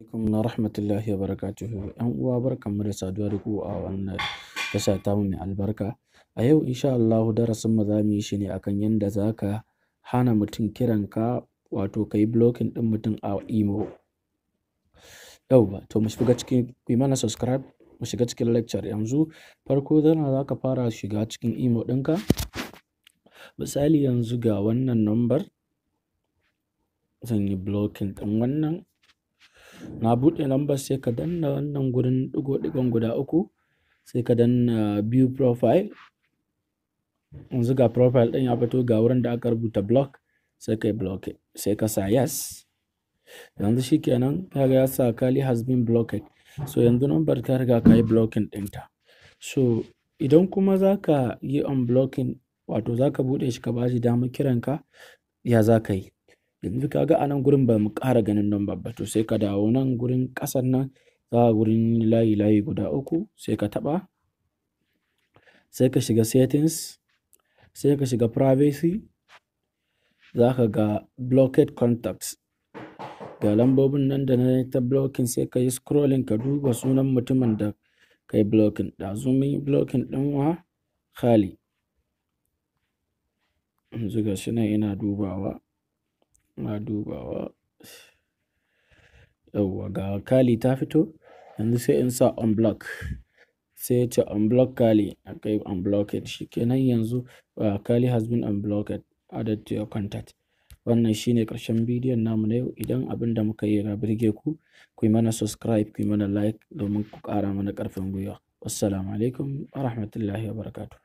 Alaikum na rahmatullahi wa barakatuhu. ‘Yan uwa barkanmu da saduwa da ku a wannan tasha tamu mai albarka. A yau insha Allahu darasinmu za mu yi shi ne akan yadda za ka hana mutum kiranka, wato ka yi blocking ɗin mutum a imo. Yauwa, to mu shiga cikin, ku yi mana subscribe, mu shiga cikin lecture yanzu. Farko za ka fara shiga cikin imo ɗinka. Misali yanzu ga wannan number, zan yi blocking ɗin wannan. Na buɗe lambar sai ka danna wannan gurin ɗigo-ɗigon guda uku, sai ka danna view profile. Yanzu ga profile ɗin ya fito, ga wurin da aka rubuta block, sai ka yi block, sai ka sa yes. Yanzu shi kenan kaga ya sa Kali has been blocked. So yanzu number ka riga ka yi blocking ɗinta. So idan kuma za ka yi unblocking, wato za ka buɗe shi ka ba shi damar kiranka, ya za ka yi? Yanzu kaga a nan gurin ba mu ƙara ganin number ba, to sai ka dawo nan gurin ƙasan nan, za gurin layi guda uku, sai ka taɓa, sai ka shiga settings, sai ka shiga privacy, za ka ga blocked contacts. Ga lambobin nan da na ta blocking, sai ka yi scrolling ka duba sunan mutumin da ka yi blocking. Ɗazu mun yi blocking ɗin wa Kali. Yanzu ga shi nan ina dubawa. Yauwa ga Kali ta fito. Yanzu sai in sa unblock, sai ya ce unblock Kali, aka yi unblocked. Shi kenan yanzu Kali has been unblocked, added to your contact. Wannan shine ƙarshen bidiyon namu na yau. Idan abin da muka yi ya birge ku, ku yi mana subscribe, ku yi mana like domin ku ƙara mana ƙarfin gwiwa. Wassalamu alaikum wa rahmatullahi wa barakatuh.